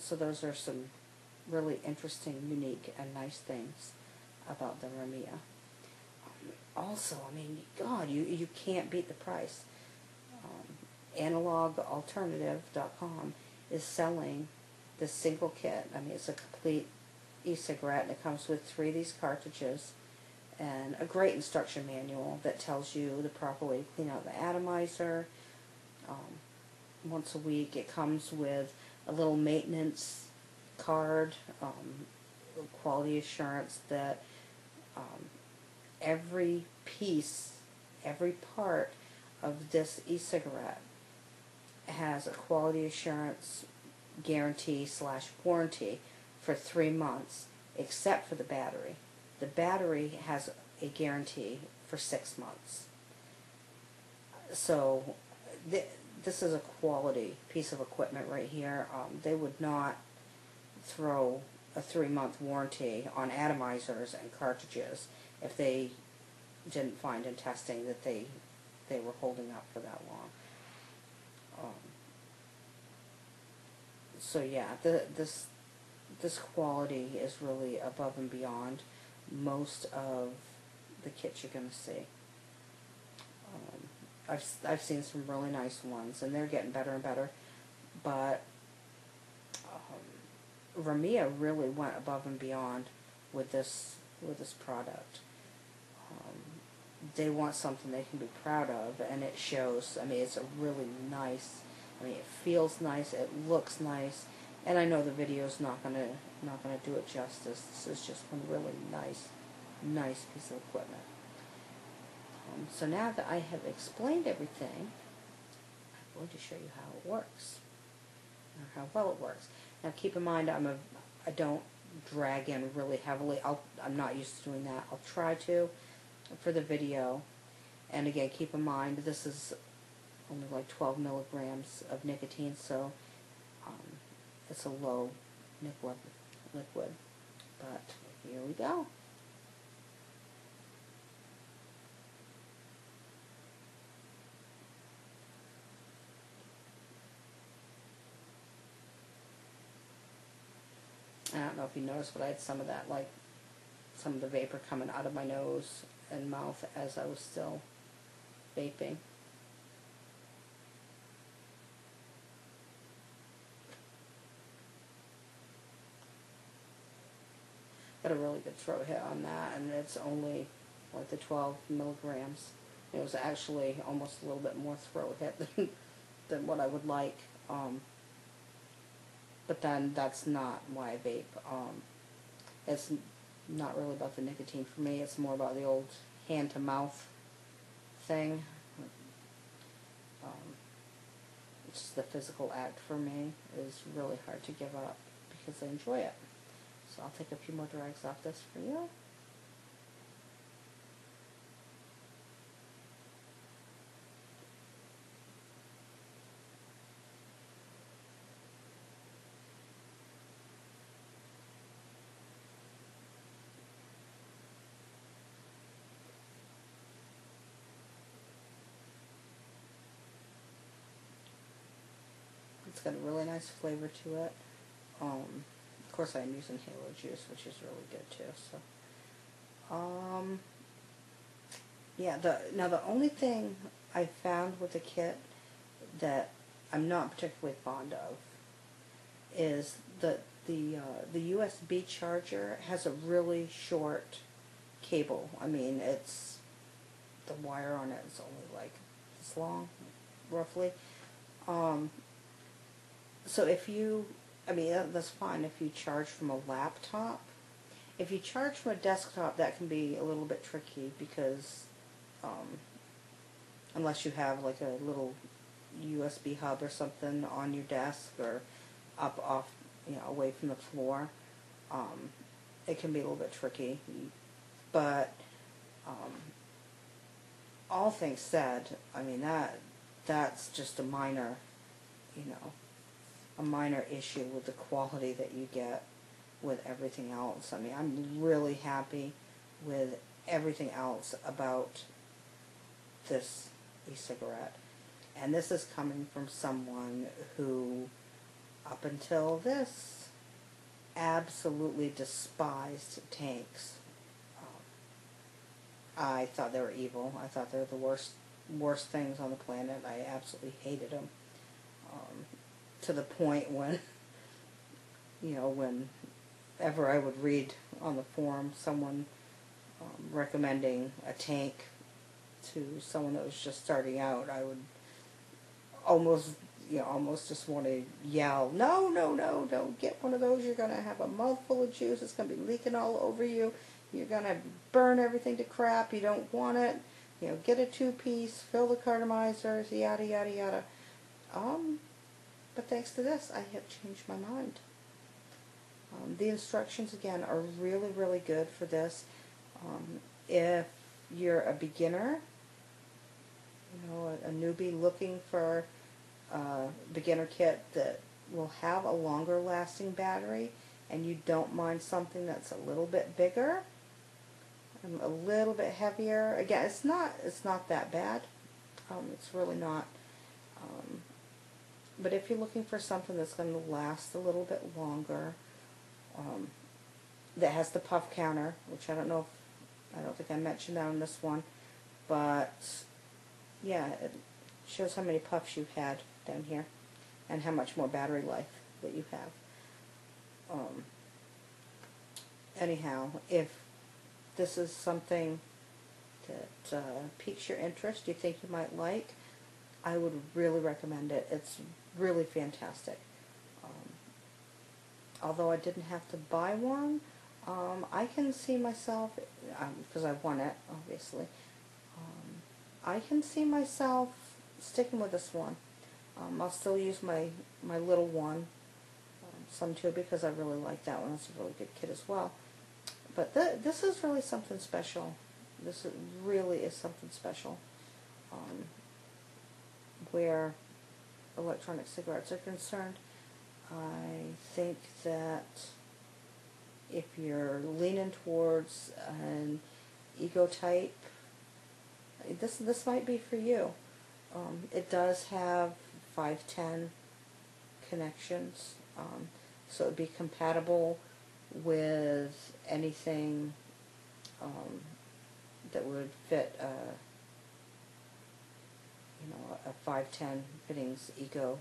So those are some really interesting, unique, and nice things about the Ramiya. Also, I mean, God, you can't beat the price. Analogalternative.com is selling this single kit. I mean, it's a complete e-cigarette, and it comes with 3 of these cartridges and a great instruction manual that tells you the proper way to clean out the atomizer. Once a week, it comes with a little maintenance card, quality assurance that every piece, every part of this e-cigarette has a quality assurance guarantee / warranty for 3 months, except for the battery. The battery has a guarantee for 6 months. So this is a quality piece of equipment right here. They would not throw a 3-month warranty on atomizers and cartridges if they didn't find in testing that they were holding up for that long. So yeah, this quality is really above and beyond most of the kits you're going to see. I've seen some really nice ones, and they're getting better and better, but Ramiya really went above and beyond with this product. They want something they can be proud of, and it shows. I mean, it's a really nice. I mean, it feels nice. It looks nice, and I know the video's not gonna do it justice. This is just one really nice piece of equipment. So now that I have explained everything, I'm going to show you how it works, or how well it works. Now, keep in mind, I don't drag in really heavily. I'm not used to doing that. I'll try to for the video. And again, keep in mind, this is only like 12 milligrams of nicotine, so it's a low liquid. But here we go. I don't know if you noticed, but I had some of that, like some of the vapor coming out of my nose and mouth as I was still vaping. Got a really good throat hit on that, and it's only like the 12 milligrams. It was actually almost a little bit more throat hit than what I would like. But then that's not why I vape. It's not really about the nicotine for me. It's more about the old hand-to-mouth thing. It's just the physical act for me is really hard to give up because I enjoy it. So I'll take a few more drags off this for you. It's got a really nice flavor to it. Of course, I'm using Halo juice, which is really good too. So, yeah. Now the only thing I found with the kit that I'm not particularly fond of is that the USB charger has a really short cable. I mean, the wire on it is only like this long, roughly. So if you, I mean, that's fine if you charge from a laptop. If you charge from a desktop, that can be a little bit tricky because unless you have like a little USB hub or something on your desk or up off, away from the floor, it can be a little bit tricky. But all things said, I mean, that's just a minor issue with the quality that you get with everything else. I mean, I'm really happy with everything else about this e-cigarette. And this is coming from someone who up until this, absolutely despised tanks. I thought they were evil. I thought they were the worst things on the planet. I absolutely hated them. To the point when, whenever I would read on the forum someone recommending a tank to someone that was just starting out, I would almost just want to yell, no, no, no, don't get one of those. You're going to have a mouthful of juice. It's going to be leaking all over you. You're going to burn everything to crap. You don't want it. Get a 2-piece, fill the cartomizers, yada, yada, yada. But thanks to this, I have changed my mind. The instructions, again, are really, really good for this. If you're a beginner, a newbie looking for a beginner kit that will have a longer lasting battery, and you don't mind something that's a little bit bigger, and a little bit heavier. Again, it's not that bad. It's really not. But if you're looking for something that's going to last a little bit longer, that has the puff counter, which I don't think I mentioned that on this one, but yeah, it shows how many puffs you've had down here and how much more battery life that you have. Anyhow, if this is something that piques your interest, you think you might like, I would really recommend it. It's really fantastic. Although I didn't have to buy one, I can see myself, because I won it, obviously, I can see myself sticking with this one. I'll still use my little one, some too, because I really like that one. It's a really good kit as well. But this is really something special. This really is something special. Where electronic cigarettes are concerned, I think that if you're leaning towards an ego type, this might be for you. It does have 510 connections, so it would be compatible with anything that would fit a 510 fittings ego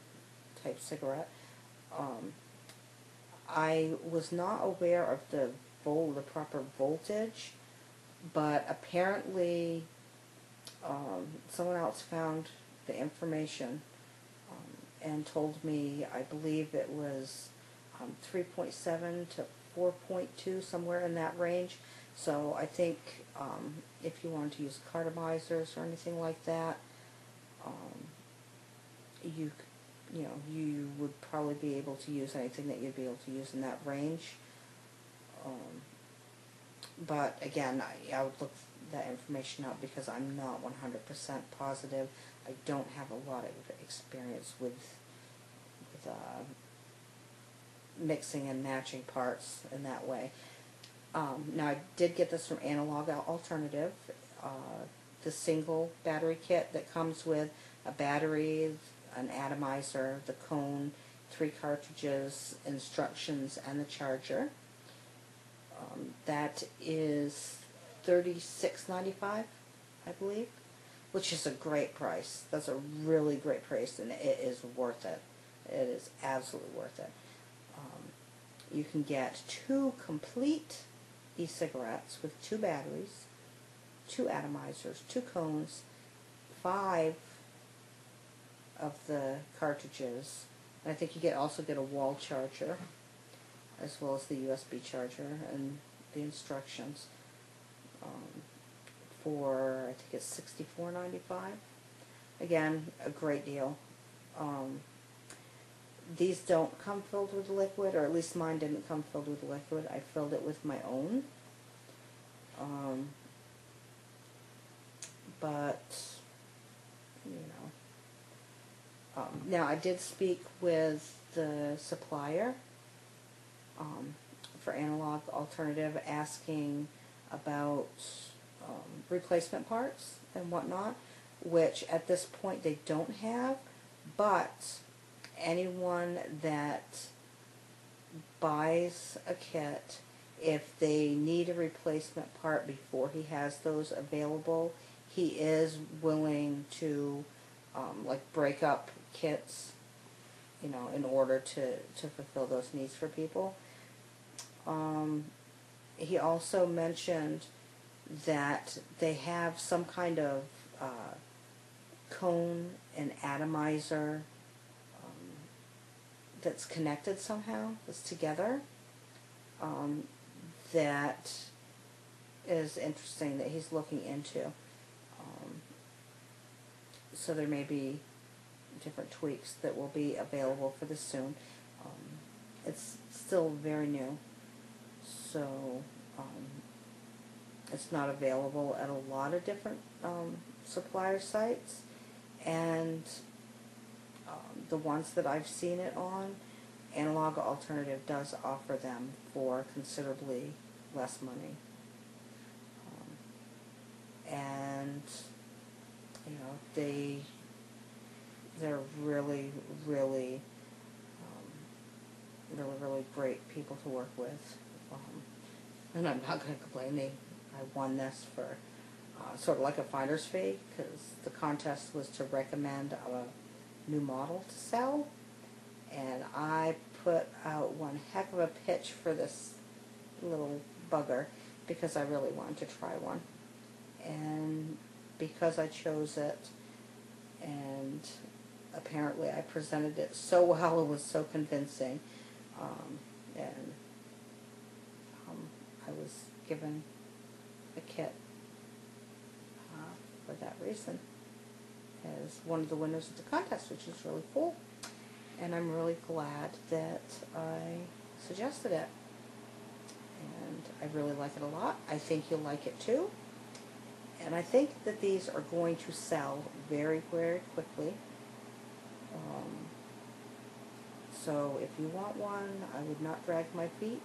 type cigarette. I was not aware of the proper voltage, but apparently someone else found the information and told me, I believe it was 3.7 to 4.2, somewhere in that range. So I think if you wanted to use cartomizers or anything like that, you would probably be able to use anything that you'd be able to use in that range. But again, I would look that information up because I'm not 100% positive. I don't have a lot of experience with mixing and matching parts in that way. Now, I did get this from Analog Alternative, the single battery kit that comes with a battery, an atomizer, the cone, 3 cartridges, instructions, and the charger. That is $36.95, I believe, which is a great price. That's a really great price, and it is worth it. It is absolutely worth it. You can get 2 complete e-cigarettes with 2 batteries, 2 atomizers, 2 cones, 5 of the cartridges, and I think you also get a wall charger, as well as the USB charger and the instructions, for, I think it's $64.95. Again, a great deal. These don't come filled with liquid, or at least mine didn't come filled with liquid. I filled it with my own. But, now I did speak with the supplier for Analog Alternative, asking about replacement parts and whatnot, which at this point they don't have, but anyone that buys a kit, if they need a replacement part before he has those available, he is willing to like break up kits, you know, in order to fulfill those needs for people. He also mentioned that they have some kind of cone and atomizer that's connected somehow, that's together, that is interesting that he's looking into. So there may be different tweaks that will be available for this soon. It's still very new, so it's not available at a lot of different supplier sites, and the ones that I've seen it on, Analog Alternative does offer them for considerably less money. And you know, they're really, really, really great people to work with. And I'm not going to complain. I won this for sort of like a finder's fee, because the contest was to recommend a new model to sell, and I put out one heck of a pitch for this little bugger because I really wanted to try one. And because I chose it, and apparently I presented it so well, it was so convincing, and I was given a kit for that reason as one of the winners of the contest, which is really cool. And I'm really glad that I suggested it. And I really like it a lot. I think you'll like it too. And I think that these are going to sell very, very quickly. So if you want one, I would not drag my feet.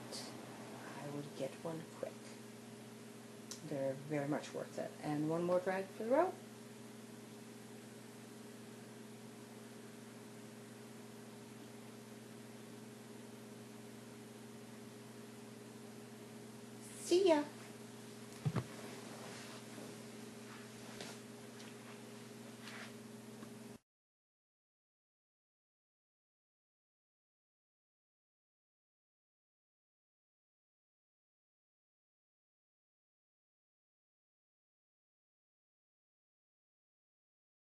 I would get one quick. They're very much worth it. And one more drag for the road. See ya.